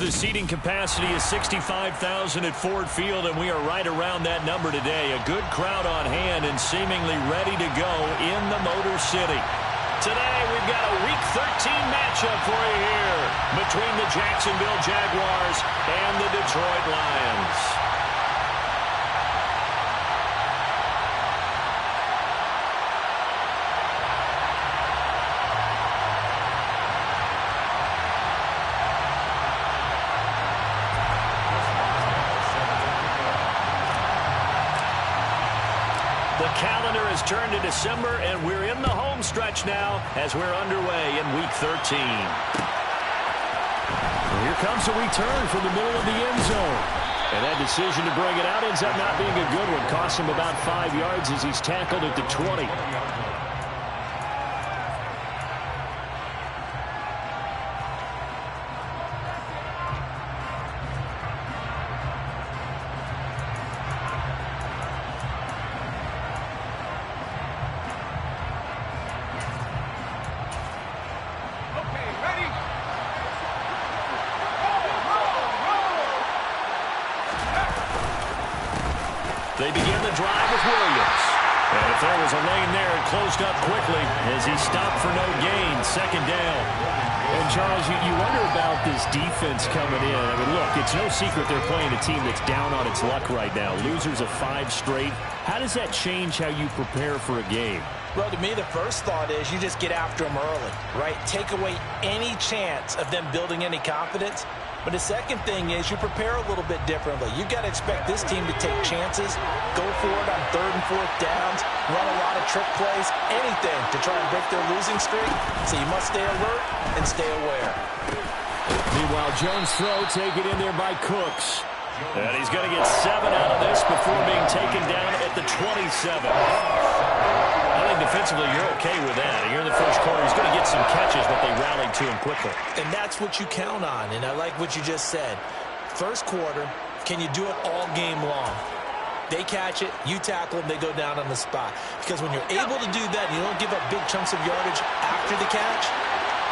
The seating capacity is 65,000 at Ford Field, and we are right around that number today. A good crowd on hand and seemingly ready to go in the Motor City. Today, we've got a Week 13 matchup for you here between the Jacksonville Jaguars and the Detroit Lions. The calendar has turned to December, and we're in the home stretch now as we're underway in Week 13. Well, here comes a return from the middle of the end zone. And that decision to bring it out ends up not being a good one. Costs him about 5 yards as he's tackled at the 20. They begin the drive with Williams. And if there was a lane there, it closed up quickly as he stopped for no gain. Second down. And, Charles, you wonder about this defense coming in. I mean, look, it's no secret they're playing a team that's down on its luck right now. Losers of 5 straight. How does that change how you prepare for a game? Well, to me, the first thought is you just get after them early, right? Take away any chance of them building any confidence. But the second thing is you prepare a little bit differently. You've got to expect this team to take chances, go for it on 3rd and 4th downs, run a lot of trick plays, anything to try and break their losing streak. So you must stay alert and stay aware. Meanwhile, Jones' throw taken in there by Cooks. And he's going to get 7 out of this before being taken down at the 27. I think defensively you're okay with that. Here in the first quarter, he's going to get some catches, but they rallied to him quickly. And that's what you count on, and I like what you just said. First quarter, can you do it all game long? They catch it, you tackle them, they go down on the spot. Because when you're able to do that and you don't give up big chunks of yardage after the catch,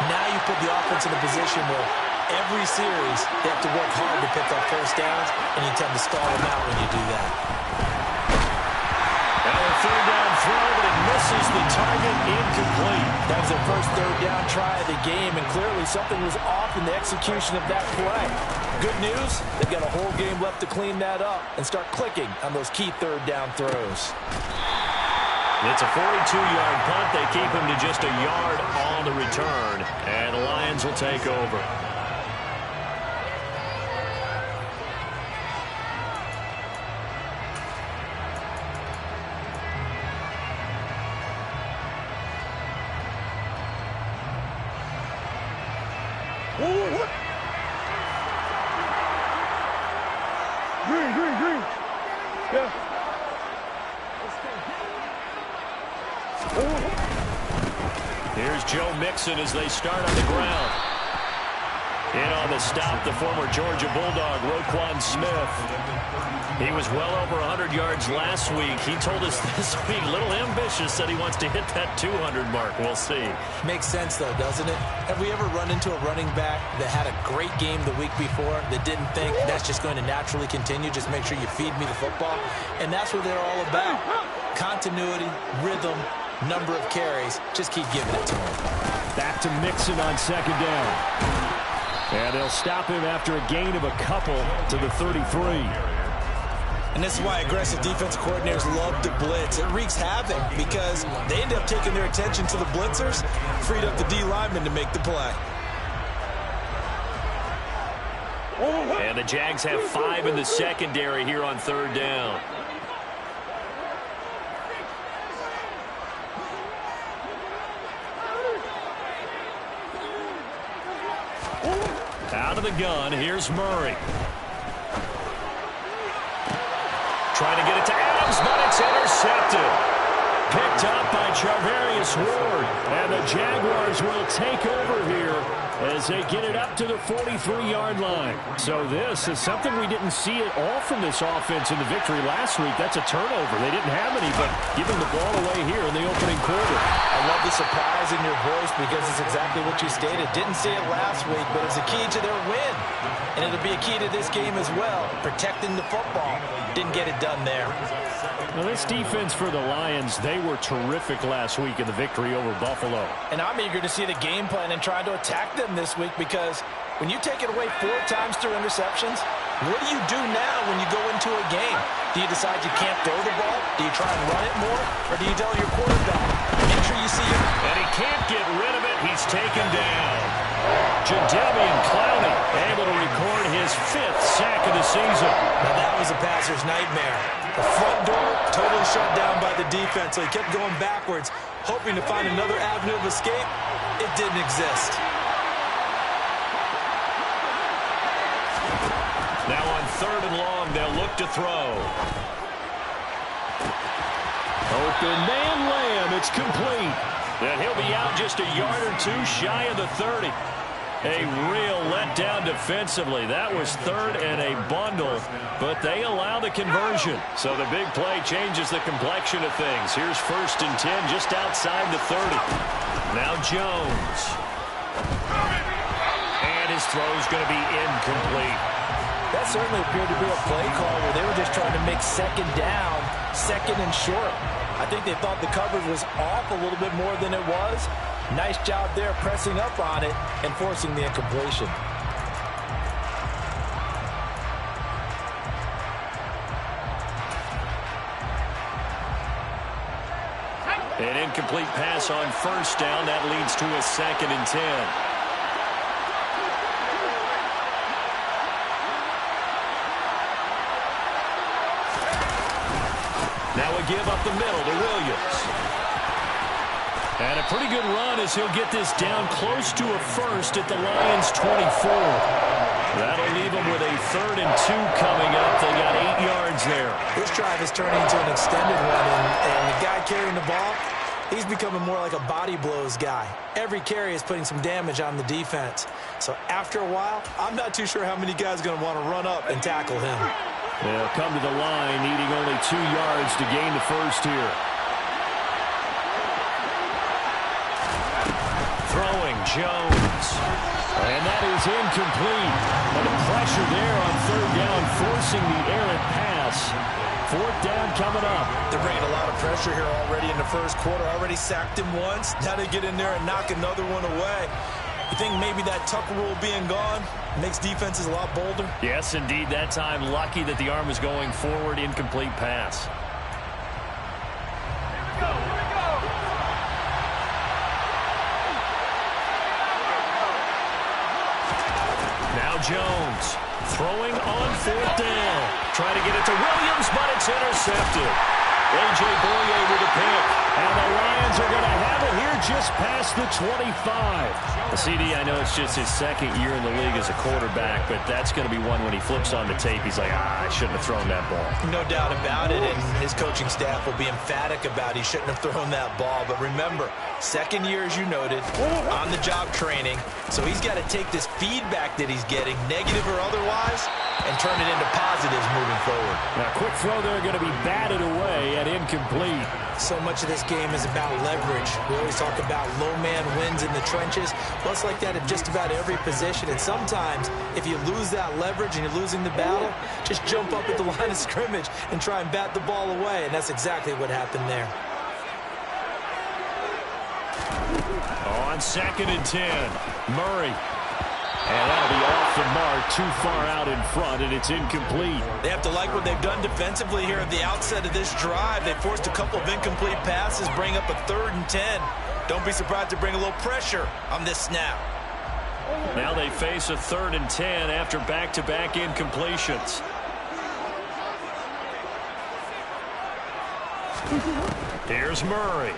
now you put the offense in a position where every series they have to work hard to pick up first downs, and you tend to stall them out when you do that. And a 3rd down throw, but it misses the target, incomplete. That was their first 3rd down try of the game, and clearly something was off in the execution of that play. Good news, they've got a whole game left to clean that up and start clicking on those key 3rd down throws. It's a 42-yard punt. They keep him to just a yard on the return, and the Lions will take over. Green. Yeah. Here's Joe Mixon as they start on the ground. In on the stop, the former Georgia Bulldog, Roquan Smith. He was well over 100 yards last week. He told us this week, a little ambitious, said he wants to hit that 200 mark. We'll see. Makes sense, though, doesn't it? Have we ever run into a running back that had a great game the week before that didn't think that's just going to naturally continue? Just make sure you feed me the football. And that's what they're all about. Continuity, rhythm, number of carries. Just keep giving it to him. Back to Mixon on 2nd down. And they'll stop him after a gain of a couple to the 33. And this is why aggressive defense coordinators love to blitz. It wreaks havoc because they end up taking their attention to the blitzers, freed up the D lineman to make the play. And the Jags have 5 in the secondary here on 3rd down. Out of the gun, here's Murray. Trying to get it to Adams, but it's intercepted. Picked up by Charvarius Ward. And the Jaguars will take over here as they get it up to the 43-yard line. So this is something we didn't see at all from this offense in the victory last week. That's a turnover. They didn't have any, but giving the ball away here in the opening quarter. I love the surprise in your voice because it's exactly what you stated. Didn't see it last week, but it's a key to their win. And it'll be a key to this game as well. Protecting the football. Didn't get it done there. Well, this defense for the Lions, they were terrific last week in the victory over Buffalo. And I'm eager to see the game plan and trying to attack them this week, because when you take it away 4 times through interceptions, what do you do now when you go into a game? Do you decide you can't throw the ball? Do you try and run it more? Or do you tell your quarterback, make sure you see it? And he can't get rid of it. He's taken down. Jadeveon Clowney able to record his 5th sack of the season. Now that was a passer's nightmare. The front door totally shut down by the defense, so he kept going backwards, hoping to find another avenue of escape. It didn't exist. Now on 3rd and long, they'll look to throw. Open man Lamb, it's complete. And he'll be out just a yard or 2 shy of the 30. A real letdown defensively. That was 3rd and a bundle, but they allow the conversion. So the big play changes the complexion of things. Here's 1st and 10 just outside the 30. Now Jones. And his throw's going to be incomplete. That certainly appeared to be a play call where they were just trying to make 2nd down, 2nd and short. I think they thought the coverage was off a little bit more than it was. Nice job there pressing up on it and forcing the incompletion. An incomplete pass on 1st down. That leads to a 2nd and 10. Now we give up the middle to Williams. And a pretty good run as he'll get this down close to a 1st at the Lions' 24. That'll leave them with a 3rd and 2 coming up. They got 8 yards there. This drive is turning into an extended one, and the guy carrying the ball, he's becoming more like a body blows guy. Every carry is putting some damage on the defense. So after a while, I'm not too sure how many guys are going to want to run up and tackle him. They'll come to the line, needing only 2 yards to gain the 1st here. Throwing Jones. And that is incomplete. And the pressure there on 3rd down, forcing the errant pass. 4th down coming up. They're bringing a lot of pressure here already in the 1st quarter. Already sacked him once. Now they get in there and knock another one away. You think maybe that Tucker rule being gone makes defenses a lot bolder? Yes, indeed. That time, lucky that the arm was going forward. Incomplete pass. Here we go. Now Jones throwing on 4th down. Trying to get it to Williams, but it's intercepted. A.J. Boye with a pick. And the Lions are going to have it here just past the 25. The CD, I know it's just his 2nd year in the league as a quarterback, but that's going to be one when he flips on the tape, he's like, I shouldn't have thrown that ball. No doubt about it, and his coaching staff will be emphatic about he shouldn't have thrown that ball. But remember, 2nd year, as you noted, on-the-job training, so he's got to take this feedback that he's getting, negative or otherwise, and turn it into positives moving forward. Now, quick throw there going to be batted away and incomplete. So much of this game is about leverage. We always talk about low man wins in the trenches. Well, it's like that at just about every position. And sometimes, if you lose that leverage and you're losing the battle, just jump up at the line of scrimmage and try and bat the ball away. And that's exactly what happened there. On 2nd and 10, Murray. And that'll be off the mark, too far out in front, and it's incomplete. They have to like what they've done defensively here at the outset of this drive. They forced a couple of incomplete passes, bring up a 3rd and 10. Don't be surprised to bring a little pressure on this snap. Now they face a 3rd and 10 after back-to-back incompletions. Here's Murray.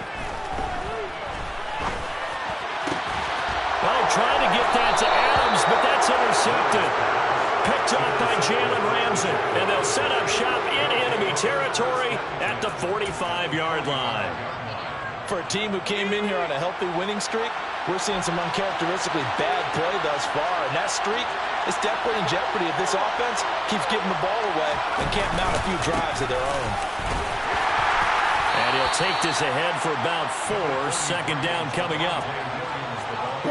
Oh, trying to get that to Adams, but that's intercepted. Picked up by Jalen Ramsey, and they'll set up shop in enemy territory at the 45-yard line. For a team who came in here on a healthy winning streak, we're seeing some uncharacteristically bad play thus far, and that streak is definitely in jeopardy if this offense keeps giving the ball away and can't mount a few drives of their own. And he'll take this ahead for about 4. 2nd down coming up.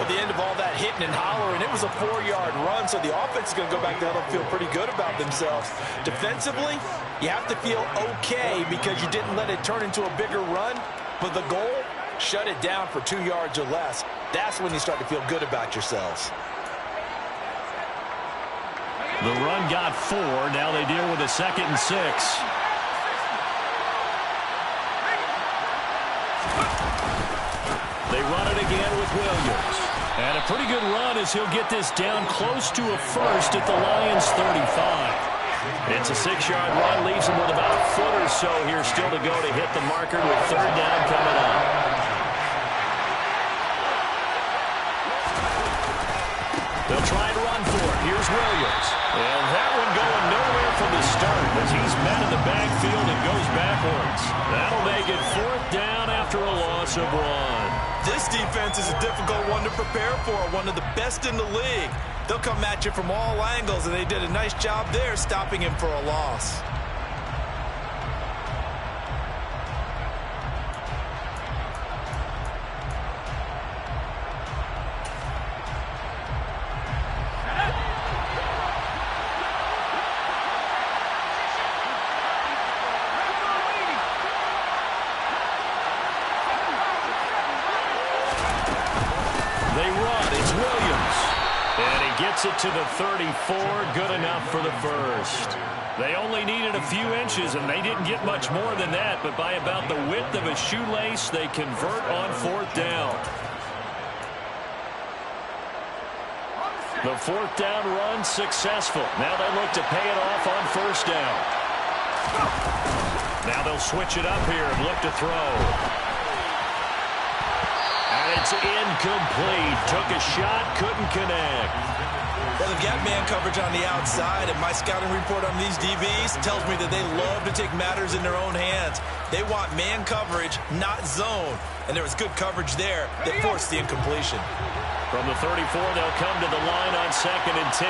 At the end of all that hitting and hollering, it was a 4-yard run, so the offense is going to go back there and feel pretty good about themselves. Defensively, you have to feel okay because you didn't let it turn into a bigger run, but the goal, shut it down for 2 yards or less. That's when you start to feel good about yourselves. The run got 4. Now they deal with a 2nd and 6. They run it again with Williams. And a pretty good run as he'll get this down close to a first at the Lions' 35. It's a 6-yard run, leaves him with about a foot or so here still to go to hit the marker with 3rd down coming up. They'll try and run for it. Here's Williams. And that one going nowhere from the start as he's met in the backfield and goes backwards. That'll make it 4th down after a loss of 1. This defense is a difficult one to prepare for, one of the best in the league. They'll come at you from all angles, and they did a nice job there stopping him for a loss. Gets it to the 34, good enough for the first. They only needed a few inches, and they didn't get much more than that, but by about the width of a shoelace, they convert on 4th down. The 4th down run successful. Now they look to pay it off on 1st down. Now they'll switch it up here and look to throw. And it's incomplete. Took a shot, couldn't connect. Well, they've got man coverage on the outside, and my scouting report on these DBs tells me that they love to take matters in their own hands. They want man coverage, not zone. And there was good coverage there that forced the incompletion. From the 34, they'll come to the line on 2nd and 10.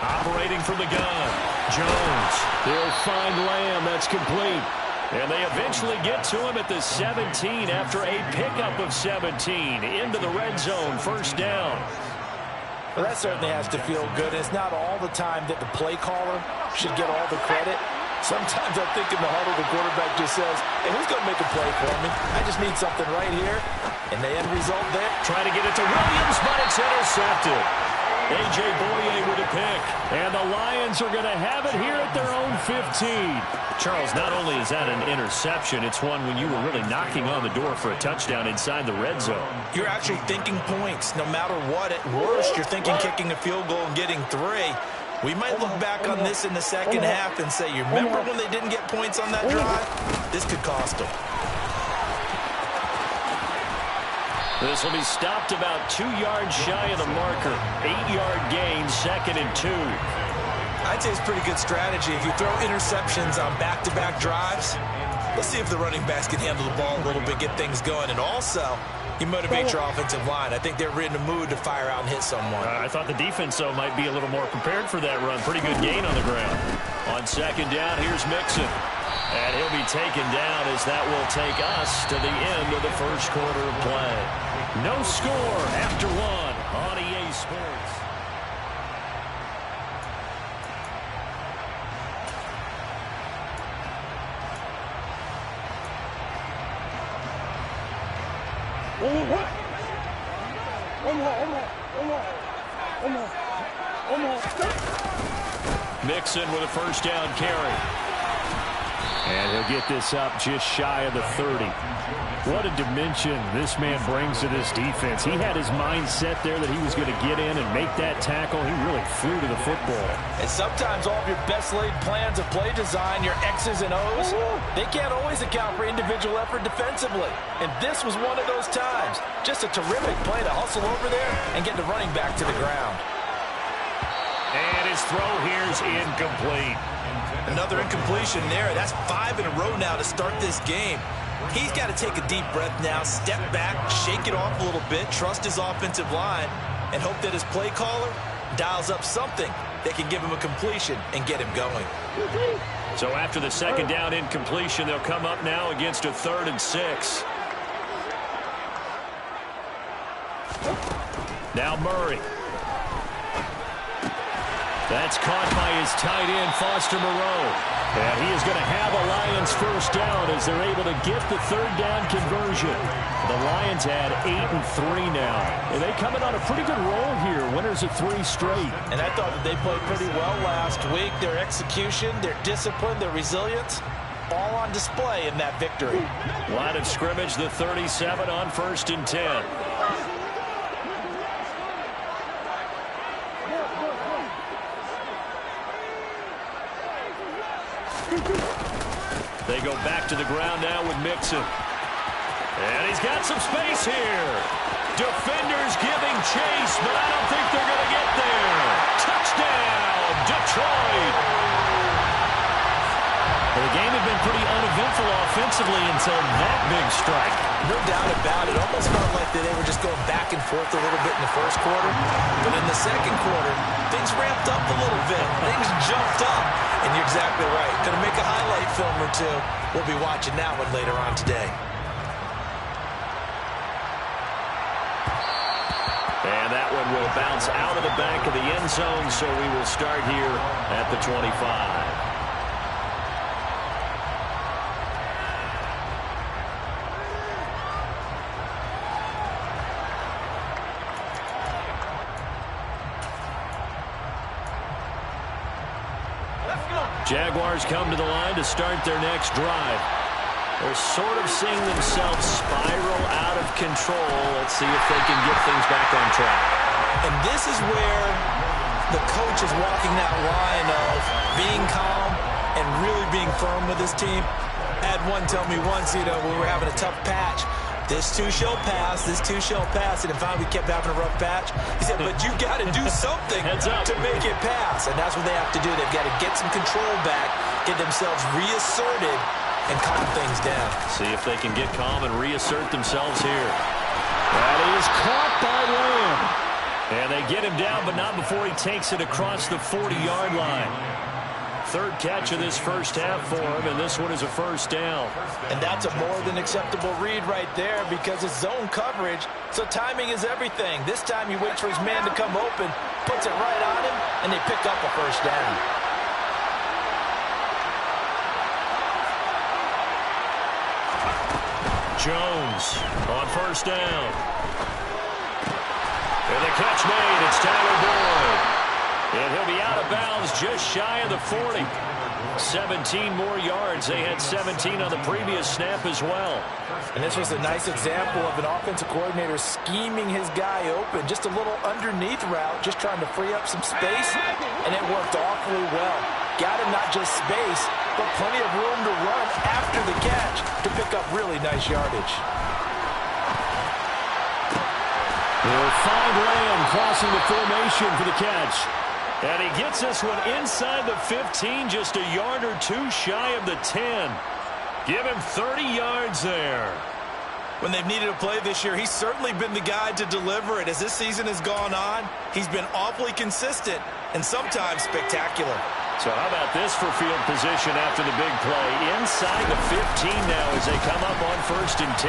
Operating from the gun, Jones. He'll find Lamb. That's complete. And they eventually get to him at the 17 after a pickup of 17 into the red zone, 1st down. Well, that certainly has to feel good. It's not all the time that the play caller should get all the credit. Sometimes I think in the huddle, the quarterback just says, hey, who's going to make a play for me? I just need something right here. And the end result there. Trying to get it to Williams, but it's intercepted. A.J. Boye with a pick. And the Lions are going to have it here at their own 15. Charles, not only is that an interception, it's one when you were really knocking on the door for a touchdown inside the red zone. You're actually thinking points. No matter what, at worst, you're thinking kicking a field goal and getting 3. We might look back on this in the second half and say, you remember when they didn't get points on that drive? This could cost them. This will be stopped about 2 yards shy of the marker. 8-yard gain, 2nd and 2. I'd say it's pretty good strategy. If you throw interceptions on back-to-back drives, let's see if the running backs can handle the ball a little bit, get things going. And also, you motivate your offensive line. I think they're in the mood to fire out and hit someone. I thought the defense, though, might be a little more prepared for that run. Pretty good gain on the ground. On 2nd down, here's Mixon. And he'll be taken down as that will take us to the end of the 1st quarter of play. No score after 1 on EA Sports. Mixon with a 1st down carry. And he'll get this up just shy of the 30. What a dimension this man brings to this defense. He had his mind set there that he was going to get in and make that tackle. He really flew to the football. And sometimes all of your best laid plans of play design, your X's and O's, they can't always account for individual effort defensively. And this was one of those times. Just a terrific play to hustle over there and get the running back to the ground. And his throw here is incomplete. Another incompletion there. That's 5 in a row now to start this game. He's got to take a deep breath now, step back, shake it off a little bit, trust his offensive line, and hope that his play caller dials up something that can give him a completion and get him going. So after the 2nd down incompletion, they'll come up now against a 3rd and 6. Now Murray. That's caught by his tight end, Foster Moreau. And he is going to have a Lions first down as they're able to get the third down conversion. The Lions had 8-3 now. And they come in on a pretty good roll here. Winners of 3 straight. And I thought that they played pretty well last week. Their execution, their discipline, their resilience, all on display in that victory. Line of scrimmage, the 37 on 1st and 10. They go back to the ground now with Mixon. And he's got some space here. Defenders giving chase, but I don't think they're going to get there. Touchdown, Detroit. Well, the game had been pretty uneventful offensively until that big strike. No doubt about it. Almost felt like they were just going back and forth a little bit in the first quarter. But in the second quarter, things ramped up a little bit. Things jumped up. And you're exactly right. Going to make a highlight film or two. We'll be watching that one later on today. And that one will bounce out of the back of the end zone, so we will start here at the 25. Jaguars come to the line to start their next drive. They're sort of seeing themselves spiral out of control. Let's see if they can get things back on track. And this is where the coach is walking that line of being calm and really being firm with his team. I had one tell me once, when we were having a tough patch, this too shall pass, this too shall pass. And finally we kept having a rough patch. He said, but you got to do something to make it pass. And that's what they have to do. They've got to get some control back, get themselves reasserted, and calm things down. See if they can get calm and reassert themselves here. That is caught by Lamb. And they get him down, but not before he takes it across the 40-yard line. Third catch of this first half for him, and this one is a first down. And that's a more than acceptable read right there because it's zone coverage, so timing is everything. This time he waits for his man to come open, puts it right on him, and they pick up a first down. Jones on first down. And the catch made. It's Tyler Boyd. And he'll be out of bounds just shy of the 40. 17 more yards. They had 17 on the previous snap as well. And this was a nice example of an offensive coordinator scheming his guy open. Just a little underneath route, just trying to free up some space. And it worked awfully well. Got him not just space, but plenty of room to run after the catch to pick up really nice yardage. They'll find Lamb crossing the formation for the catch. And he gets this one inside the 15, just a yard or two shy of the 10. Give him 30 yards there. When they've needed a play this year, he's certainly been the guy to deliver it. As this season has gone on, he's been awfully consistent and sometimes spectacular. So how about this for field position after the big play? Inside the 15 now as they come up on 1st and 10.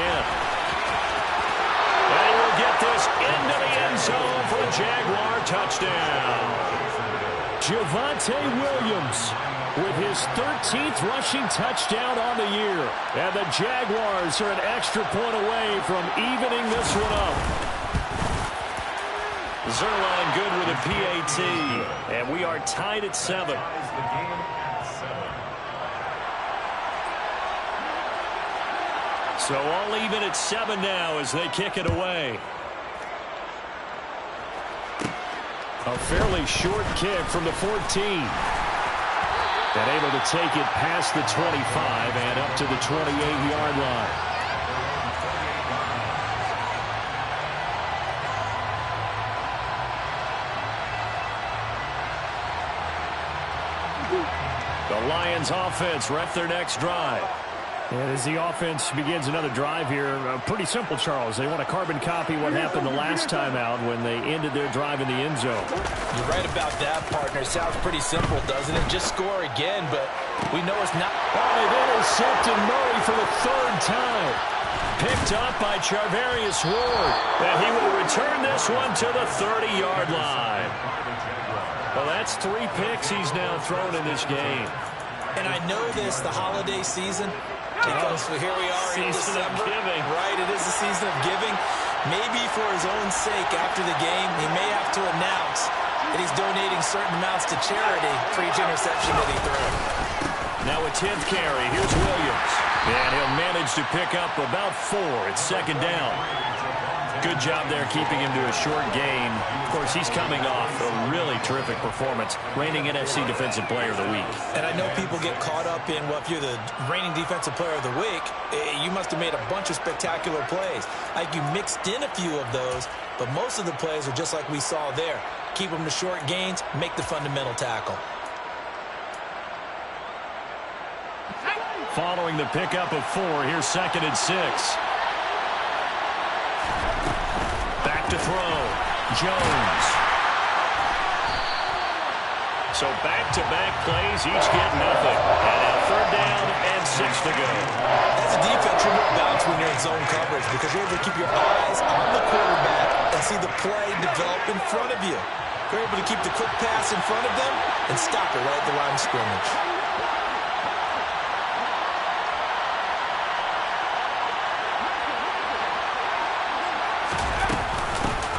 And he will get this into the end zone for a Jaguar touchdown. Javonte Williams with his 13th rushing touchdown on the year. And the Jaguars are an extra point away from evening this one up. Zerline good with a PAT. And we are tied at 7. So all even at 7 now as they kick it away. A fairly short kick from the 14. And able to take it past the 25 and up to the 28-yard line. The Lions offense wrecked their next drive. And as the offense begins another drive here, pretty simple, Charles. They want to carbon copy what happened the last time out when they ended their drive in the end zone. You're right about that, partner. Sounds pretty simple, doesn't it? Just score again, but We know it's not. Oh, they've intercepted Murray for the third time. Picked up by Charvarius Ward. And he will return this one to the 30-yard line. Well, that's 3 picks he's now thrown in this game. And I know this, the holiday season, because here we are in December. Right, it is the season of giving. Maybe for his own sake after the game, he may have to announce that he's donating certain amounts to charity for each interception that he threw. Now a 10th carry. Here's Williams. And he'll manage to pick up about 4. It's second down. Good job there keeping him to a short gain. Of course, he's coming off a really terrific performance, reigning NFC Defensive Player of the Week. And I know people get caught up in, well, if you're the reigning Defensive Player of the Week, you must have made a bunch of spectacular plays. Like you mixed in a few of those, but most of the plays are just like we saw there. Keep them to short gains, make the fundamental tackle. Following the pickup of 4, here's 2nd and 6. Back to throw. Jones. So back-to-back plays, each get nothing. And now 3rd down and 6 to go. As a defense, you're more balanced when you're in zone coverage because you're able to keep your eyes on the quarterback and see the play develop in front of you. You're able to keep the quick pass in front of them and stop it right at the line of scrimmage.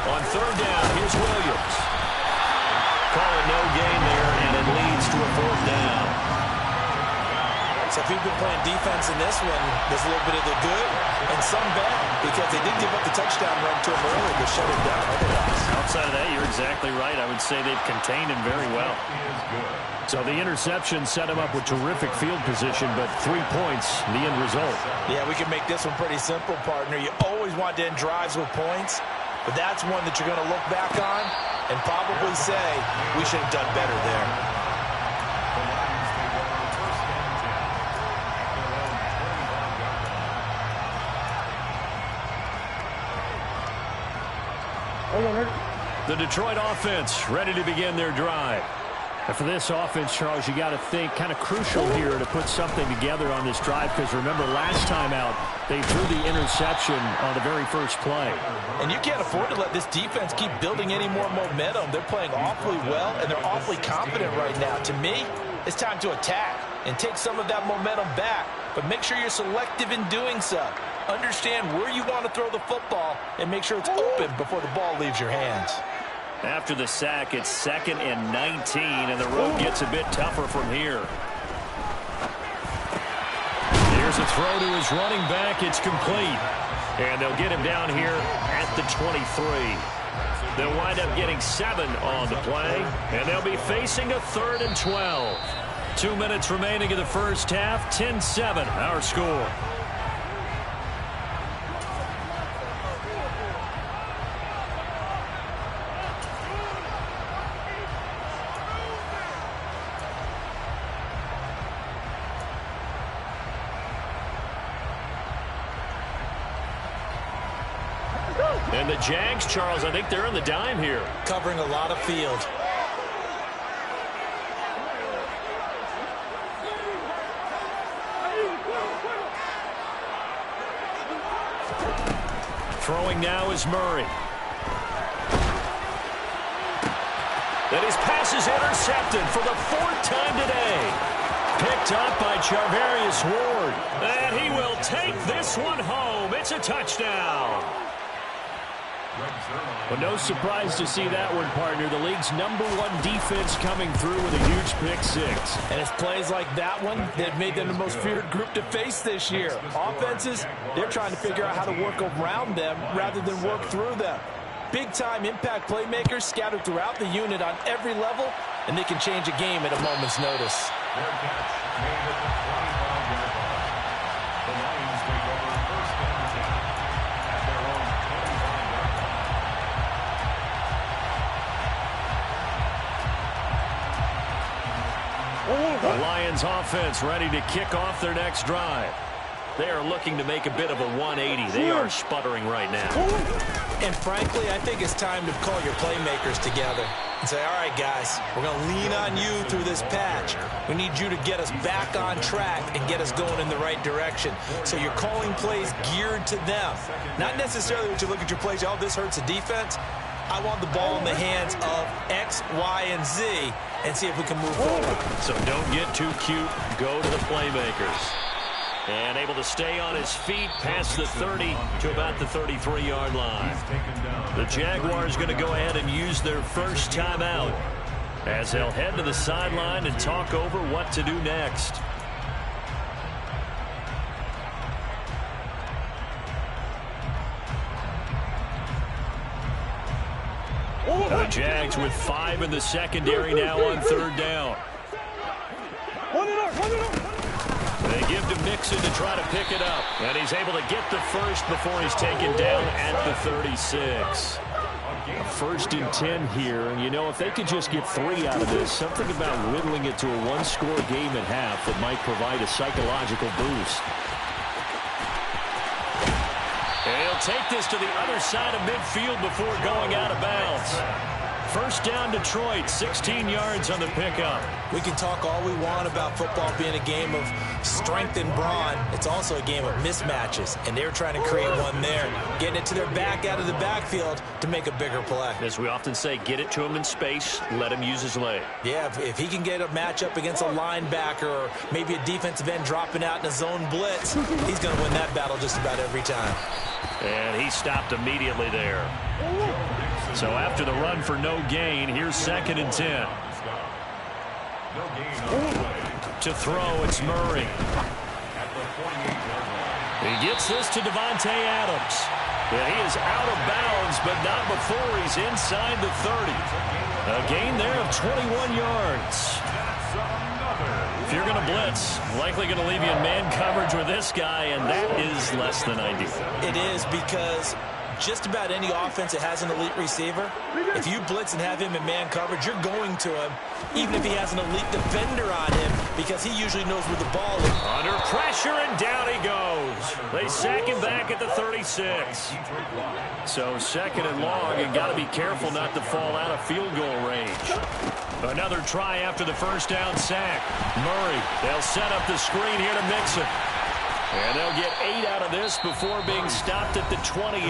On 3rd down, here's Williams. Call it no gain there, and it leads to a 4th down. So if you've been playing defense in this one, there's a little bit of the good and some bad because they did give up the touchdown run to him earlier to shut him down otherwise. Outside of that, you're exactly right. I would say they've contained him very well. So the interception set him up with terrific field position, but 3 points, the end result. Yeah, we can make this one pretty simple, partner. You always want to end drives with points, but that's one that you're going to look back on and probably say, we should have done better there. The Detroit offense ready to begin their drive. And for this offense, Charles, you got to think kind of crucial here to put something together on this drive because remember last time out, they threw the interception on the very first play. And you can't afford to let this defense keep building any more momentum. They're playing awfully well, and they're awfully confident right now. To me, it's time to attack and take some of that momentum back, but make sure you're selective in doing so. Understand where you want to throw the football and make sure it's open before the ball leaves your hands. After the sack, it's 2nd and 19, and the road gets a bit tougher from here. Here's a throw to his running back. It's complete. And they'll get him down here at the 23. They'll wind up getting 7 on the play, and they'll be facing a 3rd and 12. 2 minutes remaining in the first half, 10-7 our score. And the Jags, Charles, I think they're on the dime here. Covering a lot of field. Throwing now is Murray. And his pass is intercepted for the 4th time today. Picked up by Charvarius Ward. And he will take this one home. It's a touchdown. Well, no surprise to see that one, partner. The league's #1 defense coming through with a huge pick 6. And it's plays like that one that made them the most feared group to face this year. Offenses, they're trying to figure out how to work around them rather than work through them. Big-time impact playmakers scattered throughout the unit on every level, and they can change a game at a moment's notice. The Lions offense ready to kick off their next drive. They are looking to make a bit of a 180. They are sputtering right now. And frankly, I think it's time to call your playmakers together and say, all right, guys, we're going to lean on you through this patch. We need you to get us back on track and get us going in the right direction. So you're calling plays geared to them. Not necessarily when you look at your plays, oh, this hurts the defense. I want the ball in the hands of X, Y, and Z and see if we can move forward. So don't get too cute. Go to the playmakers. And able to stay on his feet past the 30 to about the 33-yard line. The Jaguars going to go ahead and use their first timeout as they'll head to the sideline and talk over what to do next. The Jags with 5 in the secondary now on third down. They give to Mixon to try to pick it up. And he's able to get the first before he's taken down at the 36. A 1st and 10 here. And, you know, if they could just get 3 out of this, something about whittling it to a one-score game at half that might provide a psychological boost. And he'll take this to the other side of midfield before going out of bounds. First down, Detroit, 16 yards on the pickup. We can talk all we want about football being a game of strength and brawn. It's also a game of mismatches, and they're trying to create one there, getting it to their back out of the backfield to make a bigger play. As we often say, get it to him in space, let him use his leg. Yeah, if he can get a matchup against a linebacker or maybe a defensive end dropping out in a zone blitz, he's going to win that battle just about every time. And he stopped immediately there. So after the run for no gain, here's 2nd and 10. To throw, it's Murray. He gets this to Devontae Adams. And he is out of bounds, but not before he's inside the 30. A gain there of 21 yards. If you're going to blitz, likely going to leave you in man coverage with this guy, and that is less than ideal. It is, because just about any offense that has an elite receiver, if you blitz and have him in man coverage, you're going to him, even if he has an elite defender on him, because he usually knows where the ball is. Under pressure, and down he goes. They sack him back at the 36. So 2nd and long, and got to be careful not to fall out of field goal range. Another try after the first down sack. Murray, they'll set up the screen here to Mixon. And they'll get 8 out of this before being stopped at the 28.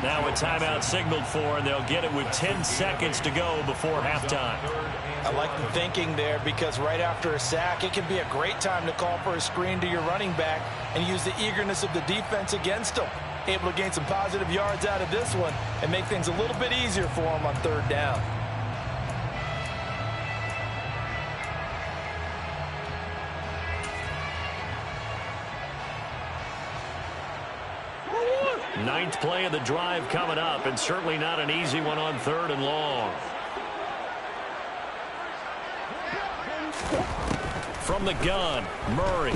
Now a timeout signaled for, and they'll get it with 10 seconds to go before halftime. I like the thinking there, because right after a sack, it can be a great time to call for a screen to your running back and use the eagerness of the defense against them. Able to gain some positive yards out of this one and make things a little bit easier for them on third down. Ninth play of the drive coming up, and certainly not an easy one on 3rd and long. From the gun, Murray.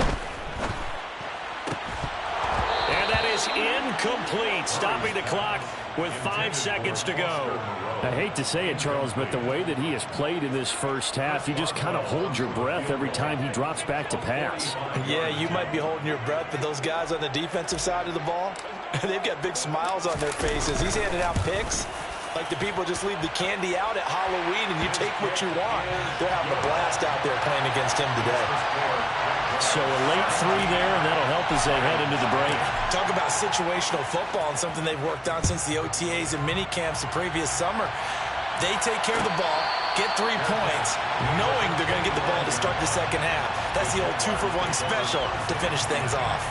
And that is incomplete, stopping the clock with 5 seconds to go. I hate to say it, Charles, but the way that he has played in this first half, you just kind of hold your breath every time he drops back to pass. Yeah, you might be holding your breath, but those guys on the defensive side of the ball, they've got big smiles on their faces. He's handing out picks like the people just leave the candy out at Halloween and you take what you want. They're having a blast out there playing against him today. So a late 3 there, and that'll help as they head into the break. Talk about situational football, and something they've worked on since the OTAs and mini camps the previous summer. They take care of the ball, get 3 points, knowing they're going to get the ball to start the second half. That's the old 2-for-1 special to finish things off.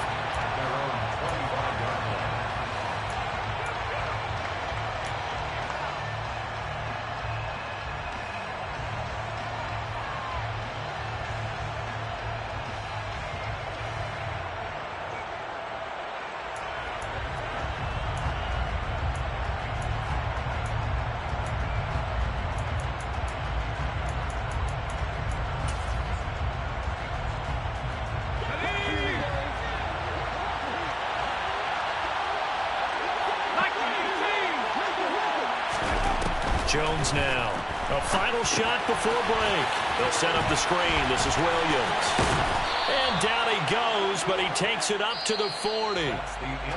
Jones now. A final shot before break. They'll set up the screen. This is Williams. And down he goes, but he takes it up to the 40.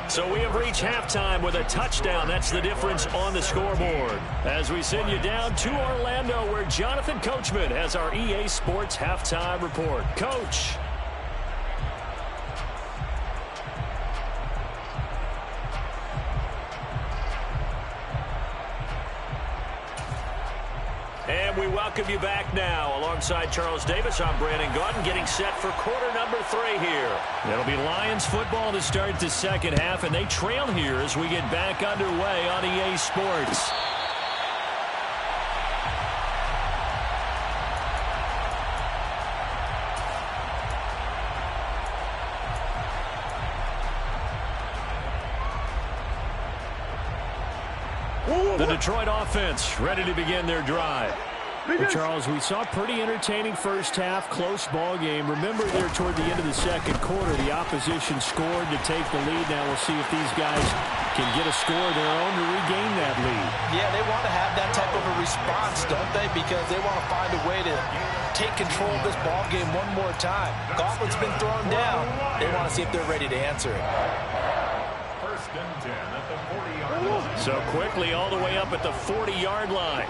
So we have reached halftime with a touchdown. That's the difference on the scoreboard. As we send you down to Orlando, where Jonathan Coachman has our EA Sports halftime report. Coach. And we welcome you back now. Alongside Charles Davis, I'm Brandon Gaudin, getting set for quarter number 3 here. It'll be Lions football to start the second half, and they trail here as we get back underway on EA Sports. The Detroit offense ready to begin their drive. Well, Charles, we saw a pretty entertaining first half, close ball game. Remember there toward the end of the second quarter, the opposition scored to take the lead. Now we'll see if these guys can get a score of their own to regain that lead. Yeah, they want to have that type of a response, don't they? Because they want to find a way to take control of this ball game one more time. Gauntlet's been thrown down. They want to see if they're ready to answer it. First and 10 at the 40-yard line. So quickly all the way up at the 40-yard line.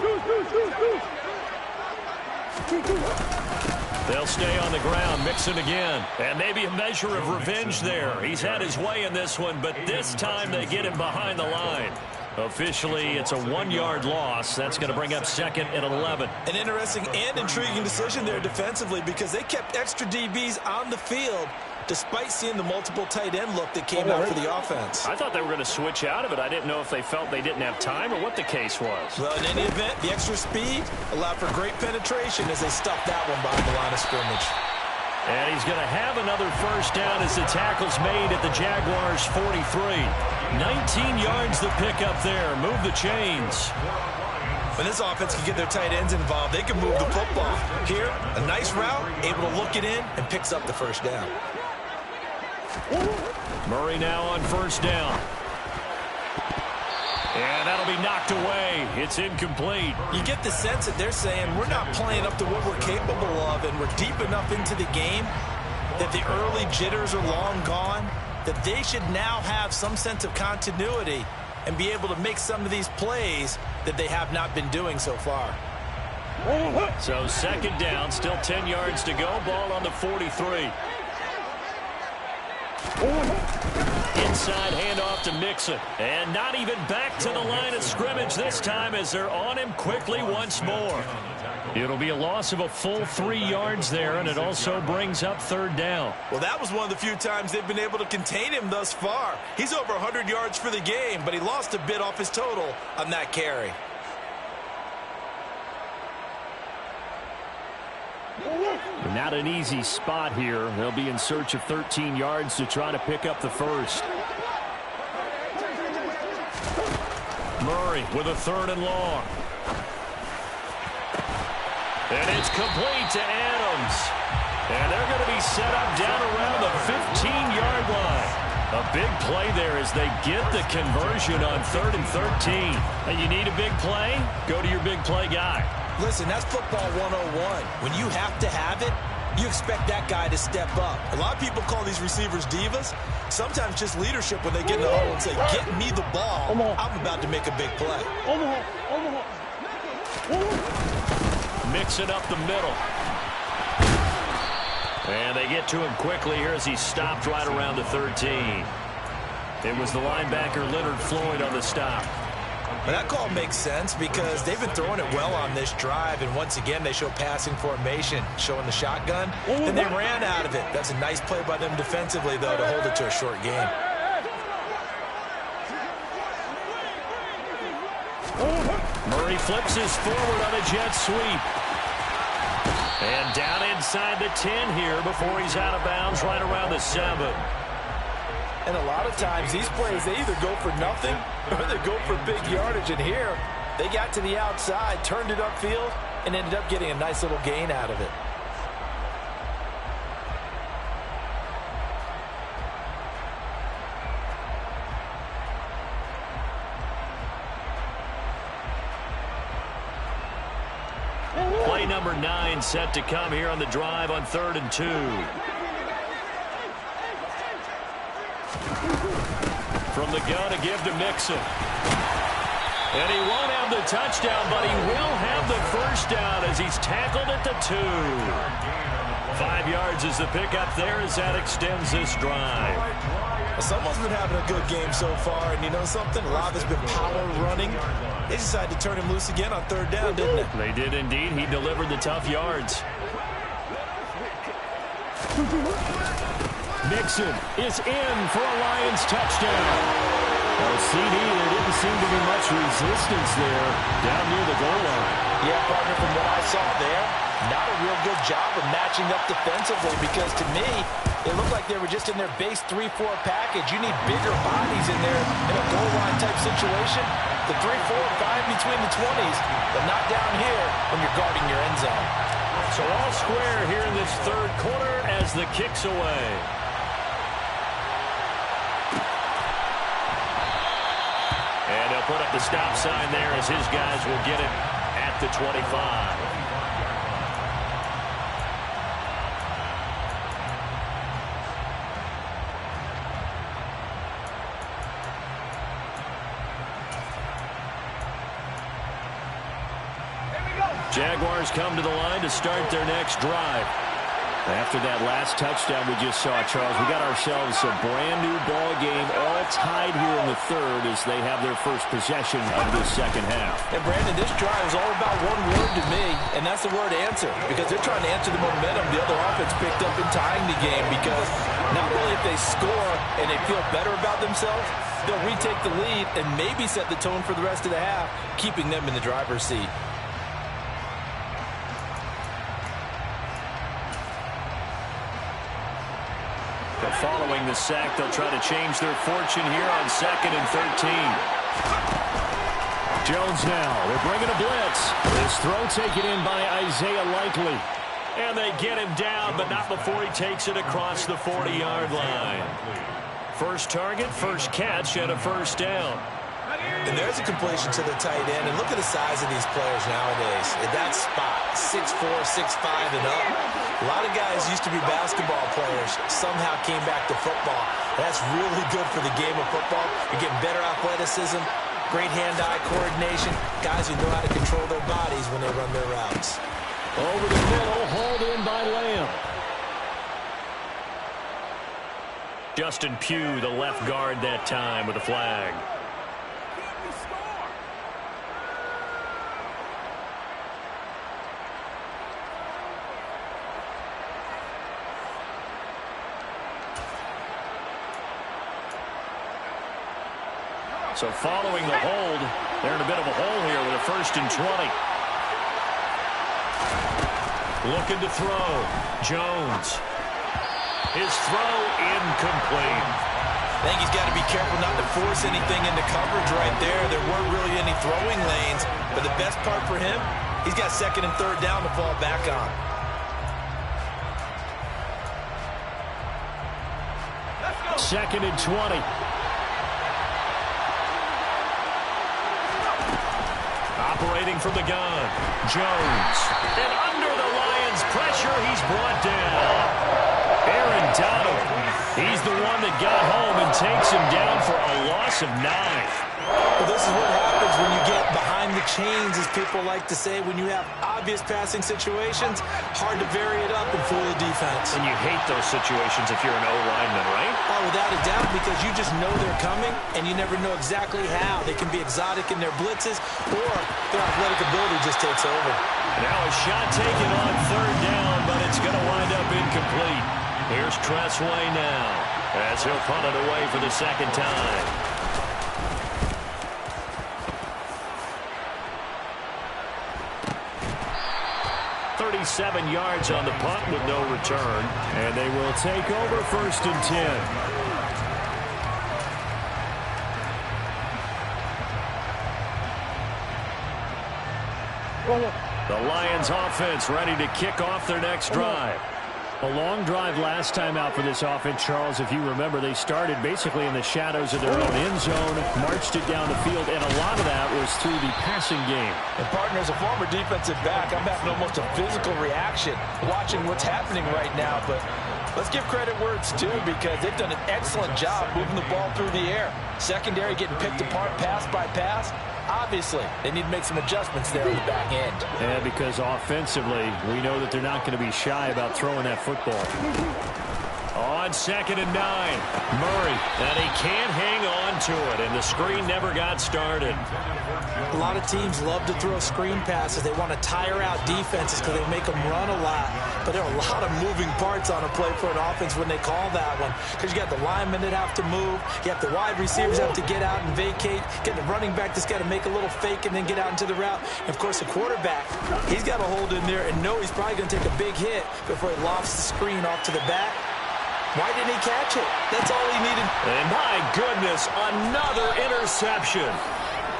They'll stay on the ground, Mixon again. And maybe a measure of revenge there. He's had his way in this one, but this time they get him behind the line. Officially, it's a 1-yard loss. That's going to bring up second and 11. An interesting and intriguing decision there defensively, because they kept extra DBs on the field despite seeing the multiple tight end look that came out for the offense. I thought they were going to switch out of it. I didn't know if they felt they didn't have time or what the case was. Well, in any event, the extra speed allowed for great penetration as they stuffed that one behind the line of scrimmage. And he's going to have another first down as the tackle's made at the Jaguars' 43. 19 yards the pickup there. Move the chains. When this offense can get their tight ends involved, they can move the football. Here, a nice route, able to look it in, and picks up the first down. Murray now on first down. And that'll be knocked away. It's incomplete. You get the sense that they're saying we're not playing up to what we're capable of, and we're deep enough into the game that the early jitters are long gone, that they should now have some sense of continuity and be able to make some of these plays that they have not been doing so far. So second down, still 10 yards to go. Ball on the 43. Inside handoff to Mixon. And not even back to the line of scrimmage this time as they're on him quickly once more. It'll be a loss of a full 3 yards there, and it also brings up third down. Well, that was one of the few times they've been able to contain him thus far. He's over 100 yards for the game, but he lost a bit off his total on that carry. Not an easy spot here. They'll be in search of 13 yards to try to pick up the first. Murray with a third and long. And it's complete to Adams. And they're going to be set up down around the 15-yard line. A big play there as they get the conversion on 3rd and 13. And you need a big play? Go to your big play guy. Listen, that's football 101. When you have to have it, you expect that guy to step up. A lot of people call these receivers divas. Sometimes just leadership when they get in the hole and say, get me the ball. I'm about to make a big play. Mixing up the middle. And they get to him quickly here as he stopped right around the 13. It was the linebacker Leonard Floyd on the stop. But that call makes sense because they've been throwing it well on this drive, and once again they show passing formation, showing the shotgun, and they ran out of it. That's a nice play by them defensively, though, to hold it to a short game. Murray flips his forward on a jet sweep. And down inside the 10 here before he's out of bounds right around the 7. And a lot of times these plays, they either go for nothing or they go for big yardage. And here, they got to the outside, turned it upfield, and ended up getting a nice little gain out of it. play number 9 set to come here on the drive on 3rd and 2. From the gun, a give to Mixon. And he won't have the touchdown, but he will have the first down as he's tackled at the 2. 5 yards is the pickup there as that extends this drive. Someone's been having a good game so far, and you know something? A lot of it's been power running. They decided to turn him loose again on 3rd down, didn't they? They did indeed. He delivered the tough yards. Mixon is in for a Lions touchdown. Well, CD, there didn't seem to be much resistance there down near the goal line. Yeah, partner, from what I saw there, not a real good job of matching up defensively because to me, it looked like they were just in their base 3-4 package. You need bigger bodies in there in a goal line type situation. The 3-4, fine between the 20s, but not down here when you're guarding your end zone. So all square here in this 3rd quarter as the kick's away. And he'll put up the stop sign there as his guys will get it at the 25. Jaguars come to the line to start their next drive. After that last touchdown we just saw, Charles, we got ourselves a brand-new ball game, all tied here in the 3rd as they have their first possession of this 2nd half. And, Brandon, this drive is all about one word to me, and that's the word answer, because they're trying to answer the momentum the other offense picked up in tying the game, because not only if they score and they feel better about themselves, they'll retake the lead and maybe set the tone for the rest of the half, keeping them in the driver's seat. Following the sack, they'll try to change their fortune here on 2nd and 13. Jones now. They're bringing a blitz. This throw taken in by Isaiah Likely. And they get him down, but not before he takes it across the 40-yard line. First target, first catch, and a first down. And there's a completion to the tight end. And look at the size of these players nowadays. At that spot, 6'4", 6'5", and up. A lot of guys used to be basketball players, somehow came back to football. That's really good for the game of football. You're getting better athleticism, great hand-eye coordination, guys who know how to control their bodies when they run their routes. Over the middle, hauled in by Lamb. Justin Pugh, the left guard that time with a flag. So following the hold, they're in a bit of a hole here with a 1st and 20. Looking to throw. Jones. His throw incomplete. I think he's got to be careful not to force anything into coverage right there. There weren't really any throwing lanes, but the best part for him, he's got 2nd and 3rd down to fall back on. Second and 20. Operating from the gun. Jones. And under the Lions' pressure, he's brought down. Aaron Donald. He's the one that got home and takes him down for a loss of 9. Well, this is what happens when you get behind the chains, as people like to say. When you have obvious passing situations, hard to vary it up and fool the defense. And you hate those situations if you're an O-lineman, right? Oh, without a doubt, because you just know they're coming, and you never know exactly how. They can be exotic in their blitzes, or their athletic ability just takes over. Now a shot taken on 3rd down, but it's going to wind up incomplete. Here's Tressway now, as he'll punt it away for the 2nd time. 37 yards on the punt with no return. And they will take over 1st and 10. The Lions offense ready to kick off their next drive. A long drive last time out for this offense, Charles. If you remember, they started basically in the shadows of their own end zone, marched it down the field, and a lot of that was through the passing game. And, partner, as a former defensive back, I'm having almost a physical reaction watching what's happening right now. But let's give credit where it's due, because they've done an excellent job moving the ball through the air. Secondary getting picked apart pass by pass. Obviously, they need to make some adjustments there on the back end. And because offensively, we know that they're not going to be shy about throwing that football. On 2nd and 9, Murray, and he can't hang on to it, and the screen never got started. A lot of teams love to throw screen passes. They want to tire out defenses because they make them run a lot. But there are a lot of moving parts on a play for an offense when they call that one, because you got the linemen that have to move. You have the wide receivers have to get out and vacate. Get the running back that's got to make a little fake and then get out into the route. And, of course, the quarterback, he's got to hold in there and know he's probably going to take a big hit before he lofts the screen off to the back. Why didn't he catch it? That's all he needed. And my goodness, another interception.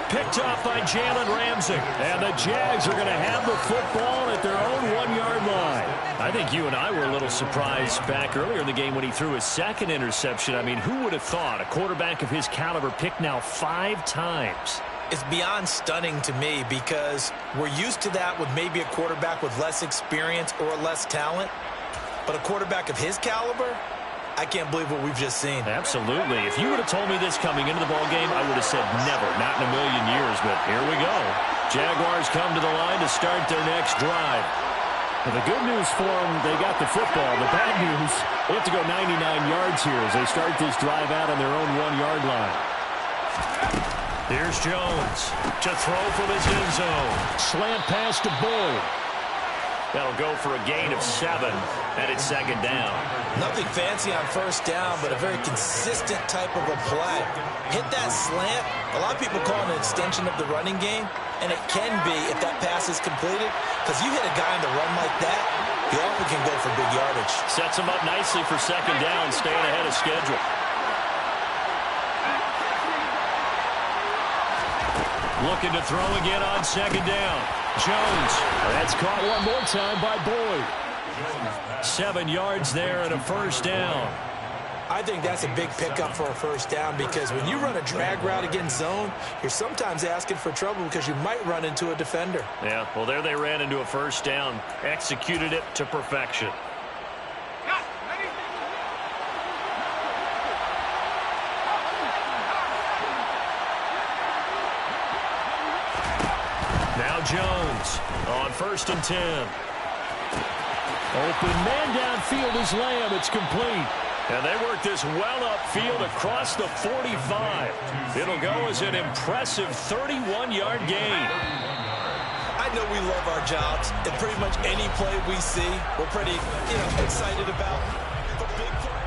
Picked off by Jalen Ramsey. And the Jags are going to have the football at their own 1-yard line. I think you and I were a little surprised back earlier in the game when he threw his second interception. I mean, who would have thought a quarterback of his caliber picked now 5 times? It's beyond stunning to me, because we're used to that with maybe a quarterback with less experience or less talent. But a quarterback of his caliber, I can't believe what we've just seen. Absolutely. If you would have told me this coming into the ballgame, I would have said never, not in a million years. But here we go. Jaguars come to the line to start their next drive. Well, the good news for them, they got the football. The bad news, they have to go 99 yards here as they start this drive out on their own 1-yard line. Here's Jones to throw from his end zone. Slant pass to Boyd. That'll go for a gain of 7, and it's 2nd down. Nothing fancy on 1st down, but a very consistent type of a play. Hit that slant. A lot of people call it an extension of the running game, and it can be if that pass is completed, because you hit a guy on the run like that, he often can go for big yardage. Sets him up nicely for 2nd down, staying ahead of schedule. Looking to throw again on 2nd down. Jones. That's caught one more time by Boyd. 7 yards there and a 1st down. I think that's a big pickup for a 1st down, because when you run a drag route against zone, you're sometimes asking for trouble because you might run into a defender. Yeah, well, there they ran into a 1st down. Executed it to perfection. Jones on 1st and 10. Open man downfield is Lamb. It's complete. And they work this well upfield across the 45. It'll go as an impressive 31-yard gain. I know we love our jobs, and pretty much any play we see, we're pretty, excited about. The big play.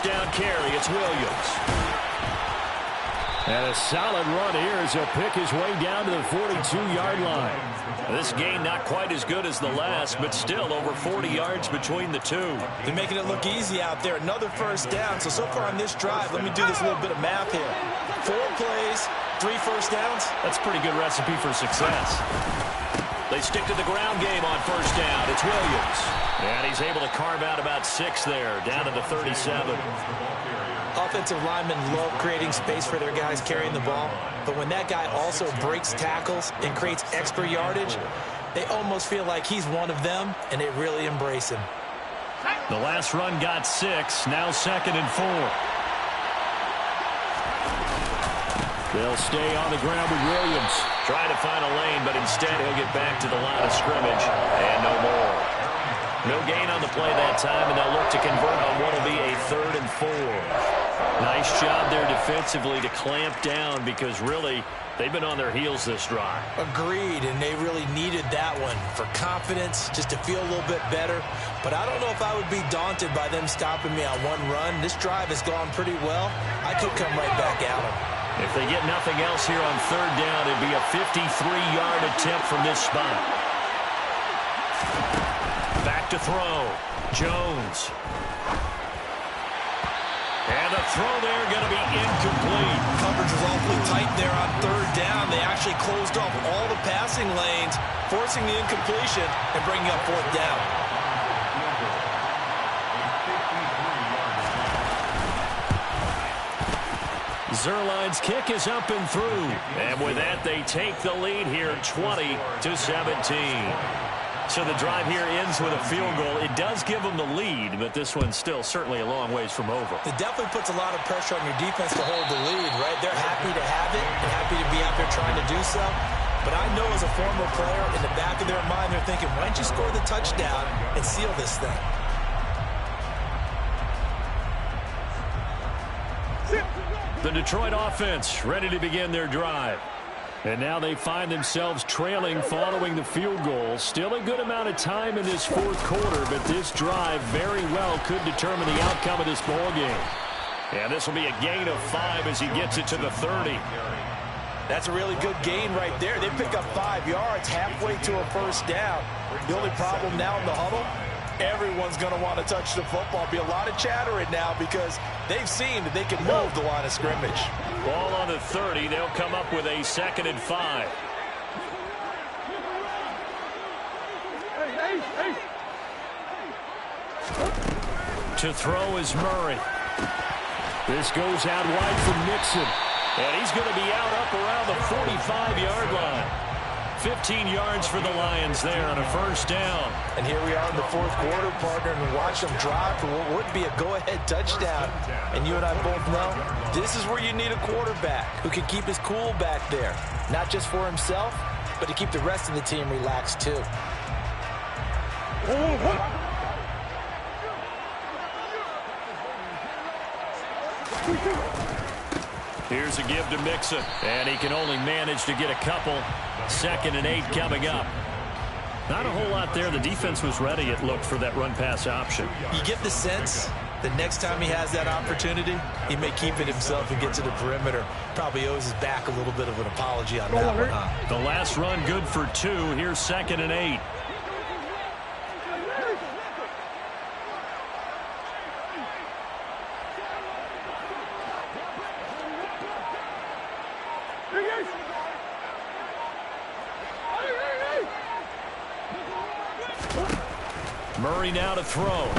Down carry, it's Williams. And a solid run here as he'll pick his way down to the 42-yard line. This gain not quite as good as the last, but still over 40 yards between the two. They're making it look easy out there. Another 1st down. So far on this drive, let me do this little bit of math here. 4 plays, 3 1st downs. That's a pretty good recipe for success. They stick to the ground game on 1st down. It's Williams. And he's able to carve out about 6 there, down to the 37. Offensive linemen love creating space for their guys carrying the ball. But when that guy also breaks tackles and creates extra yardage, they almost feel like he's one of them, and they really embrace him. The last run got 6, now 2nd and 4. They'll stay on the ground with Williams. Trying to find a lane, but instead he'll get back to the line of scrimmage. And no more. No gain on the play that time, and they'll look to convert on what will be a 3rd and 4. Nice job there defensively to clamp down, because really they've been on their heels this drive. Agreed, and they really needed that one for confidence, just to feel a little bit better. But I don't know if I would be daunted by them stopping me on one run. This drive has gone pretty well. I could come right back at them. If they get nothing else here on 3rd down, it'd be a 53-yard attempt from this spot. Back to throw. Jones. And the throw there going to be incomplete. Coverage was awfully tight there on third down. They actually closed off all the passing lanes, forcing the incompletion and bringing up fourth down. Zuerlein's kick is up and through. And with that, they take the lead here 20-17. So the drive here ends with a field goal. It does give them the lead, but this one's still certainly a long ways from over. It definitely puts a lot of pressure on your defense to hold the lead, right? They're happy to have it and happy to be out there trying to do so. But I know as a former player, in the back of their mind, they're thinking, why don't you score the touchdown and seal this thing? The Detroit offense ready to begin their drive. And now they find themselves trailing following the field goal. Still a good amount of time in this fourth quarter, but this drive very well could determine the outcome of this ball game. And this will be a gain of 5 as he gets it to the 30. That's a really good gain right there. They pick up 5 yards halfway to a first down. The only problem now in the huddle, everyone's going to want to touch the football. Be a lot of chatter right now because they've seen that they can move the line of scrimmage. Ball on the 30. They'll come up with a 2nd and 5. To throw is Murray. This goes out wide for Mixon. And he's going to be out up around the 45-yard line. 15 yards for the Lions there on a first down. And here we are in the fourth quarter, partner, and watch them drive for what would be a go-ahead touchdown. And you and I both know this is where you need a quarterback who can keep his cool back there. Not just for himself, but to keep the rest of the team relaxed too. Here's a give to Mixon, and he can only manage to get a couple. 2nd and 8 coming up. Not a whole lot there. The defense was ready, it looked, for that run-pass option. You get the sense that next time he has that opportunity, he may keep it himself and get to the perimeter. Probably owes his back a little bit of an apology on that one, huh? The last run good for 2. Here's 2nd and 8. Murray now to throw.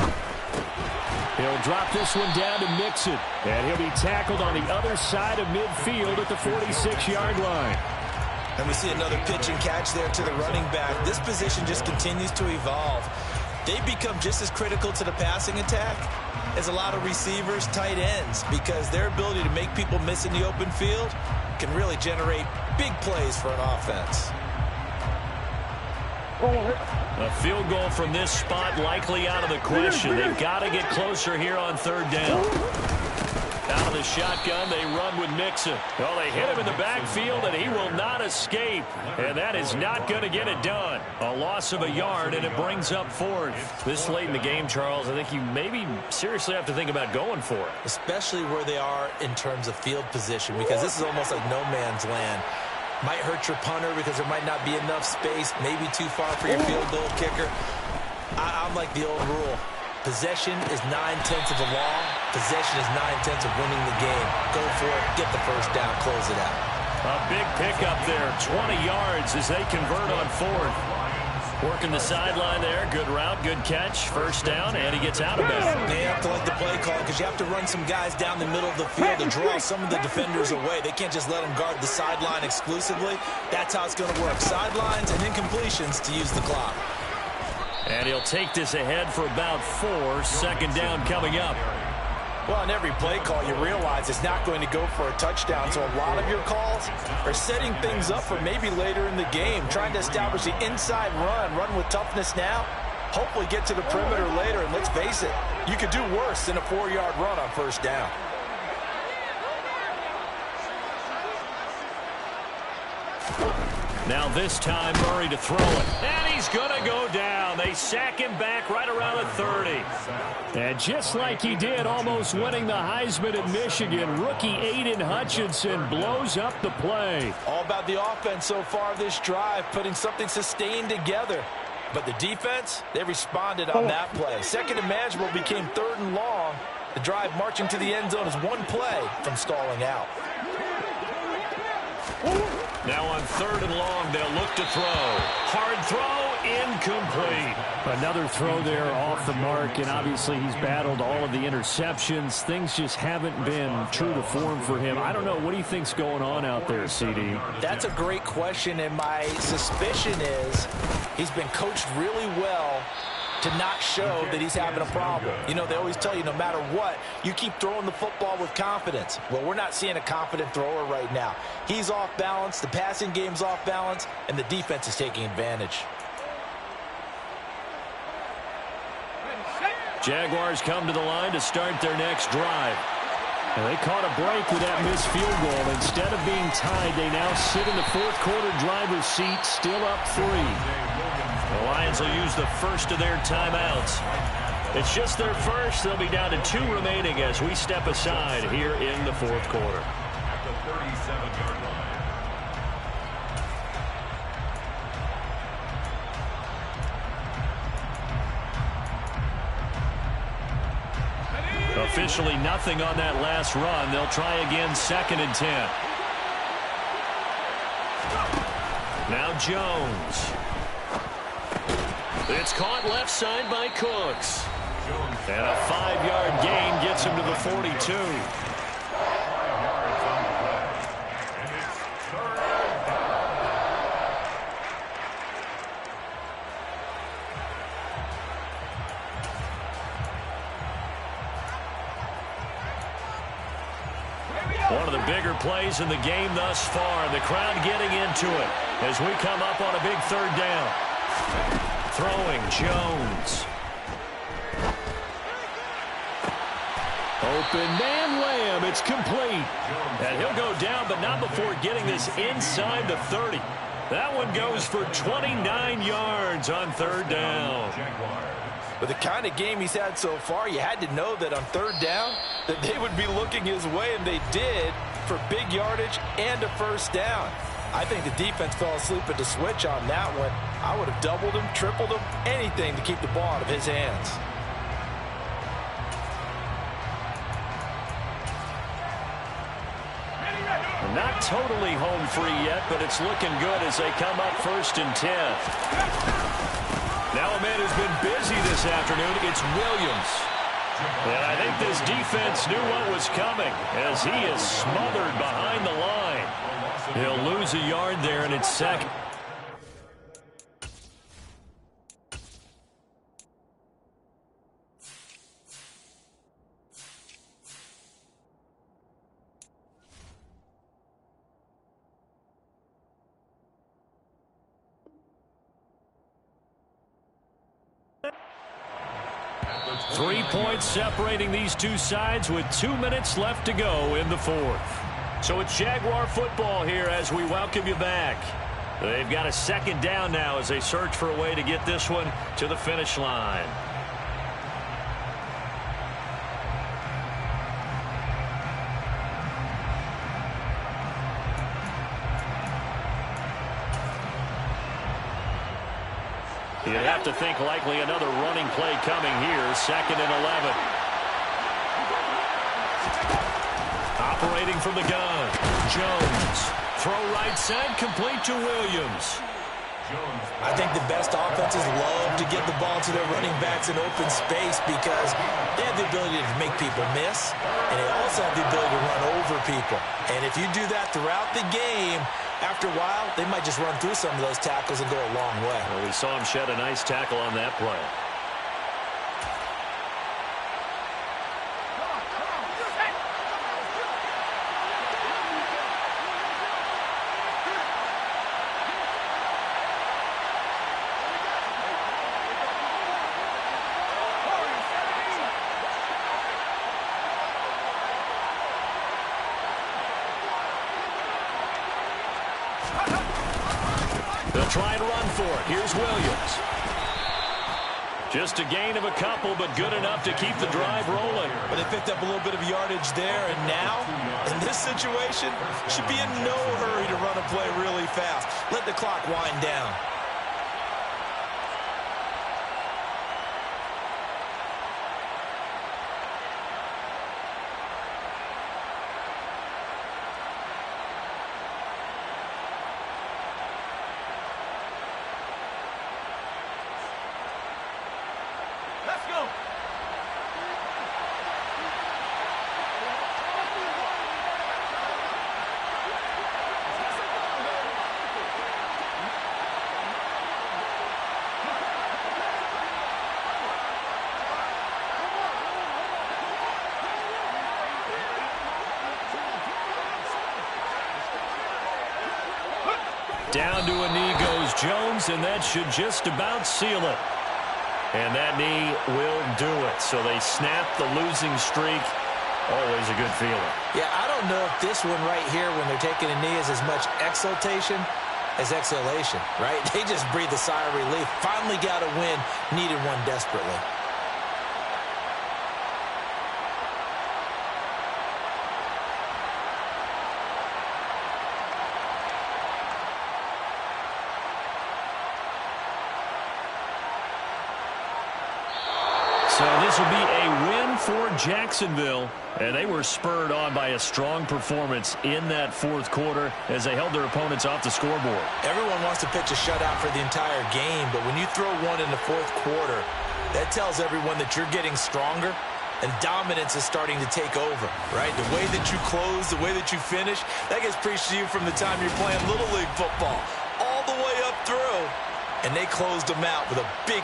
He'll drop this one down to Mixon. And he'll be tackled on the other side of midfield at the 46-yard line. And we see another pitch and catch there to the running back. This position just continues to evolve. They become just as critical to the passing attack as a lot of receivers, tight ends, because their ability to make people miss in the open field can really generate big plays for an offense. A field goal from this spot likely out of the question. They've got to get closer here on 3rd down. Out of the shotgun, they run with Mixon. Well, they hit him in the backfield, and he will not escape. And that is not going to get it done. A loss of a yard, and it brings up 4th. This late in the game, Charles, I think you maybe seriously have to think about going for it. Especially where they are in terms of field position, because this is almost like no man's land. Might hurt your punter because there might not be enough space, maybe too far for your field goal kicker. I'm like the old rule. Possession is 9/10 of the law. Possession is 9/10 of winning the game. Go for it, get the first down, close it out. A big pickup there, 20 yards as they convert on 4th. Working the sideline there, good route, good catch, first down, and he gets out of bounds. They have to like the play call because you have to run some guys down the middle of the field to draw some of the defenders away. They can't just let them guard the sideline exclusively. That's how it's going to work. Sidelines and incompletions to use the clock. And he'll take this ahead for about 4. 2nd down coming up. Well, on every play call, you realize it's not going to go for a touchdown, so a lot of your calls are setting things up for maybe later in the game, trying to establish the inside run with toughness now, hopefully get to the perimeter later, and let's face it, you could do worse than a 4-yard run on first down. Now this time, Murray to throw it. And he's going to go down. They sack him back right around the 30. And just like he did, almost winning the Heisman at Michigan, rookie Aiden Hutchinson blows up the play. All about the offense so far this drive, putting something sustained together. But the defense, they responded on that play. Second and manageable became third and long. The drive marching to the end zone is one play from stalling out. Now on third and long, they'll look to throw. Hard throw, incomplete. Another throw there off the mark, and obviously he's battled all of the interceptions. Things just haven't been true to form for him. I don't know. What do you think's going on out there, CD? That's a great question, and my suspicion is he's been coached really well to not show that he's having a problem. You know, they always tell you no matter what, you keep throwing the football with confidence. Well, we're not seeing a confident thrower right now. He's off balance, the passing game's off balance, and the defense is taking advantage. Jaguars come to the line to start their next drive. And they caught a break with that missed field goal. Instead of being tied, they now sit in the fourth quarter driver's seat, still up 3. The Lions will use the first of their timeouts. It's just their first. They'll be down to 2 remaining as we step aside here in the fourth quarter. At the 37-yard line. Officially nothing on that last run. They'll try again, 2nd and 10. Now Jones. It's caught left side by Cooks. And a 5-yard gain gets him to the 42. One of the bigger plays in the game thus far. The crowd getting into it as we come up on a big 3rd down. Throwing Jones. Open man Lamb. It's complete. And he'll go down, but not before getting this inside the 30. That one goes for 29 yards on 3rd down. With the kind of game he's had so far, you had to know that on 3rd down that they would be looking his way, and they did, for big yardage and a 1st down. I think the defense fell asleep at the switch on that one. I would have doubled him, tripled him, anything to keep the ball out of his hands. Not totally home free yet, but it's looking good as they come up 1st and 10. Now a man who's been busy this afternoon, it's Williams. And I think this defense knew what was coming as he is smothered behind the line. He'll lose a yard there, and it's 2nd. Three points separating these two sides with 2 minutes left to go in the 4th. So it's Jaguar football here as we welcome you back. They've got a 2nd down now as they search for a way to get this one to the finish line. You'd have to think likely another running play coming here. 2nd and 11. Operating from the gun. Jones. Throw right side, complete to Williams. I think the best offenses love to get the ball to their running backs in open space because they have the ability to make people miss, and they also have the ability to run over people. And if you do that throughout the game, after a while, they might just run through some of those tackles and go a long way. Well, we saw him shed a nice tackle on that play. They'll try and run for it. Here's Williams. Just a gain of a couple, but good enough to keep the drive rolling. But they picked up a little bit of yardage there, and now, in this situation, should be in no hurry to run a play really fast. Let the clock wind down. Jones, and that should just about seal it. And that knee will do it. So they snap the losing streak. Always a good feeling. Yeah, I don't know if this one right here when they're taking a knee is as much exultation as exhalation, right? They just breathe a sigh of relief. Finally got a win, needed one desperately. So this will be a win for Jacksonville, and they were spurred on by a strong performance in that fourth quarter as they held their opponents off the scoreboard. Everyone wants to pitch a shutout for the entire game, but when you throw one in the fourth quarter, that tells everyone that you're getting stronger and dominance is starting to take over, right? The way that you close, the way that you finish, that gets preached to you from the time you're playing Little League football all the way up through, and they closed them out with a big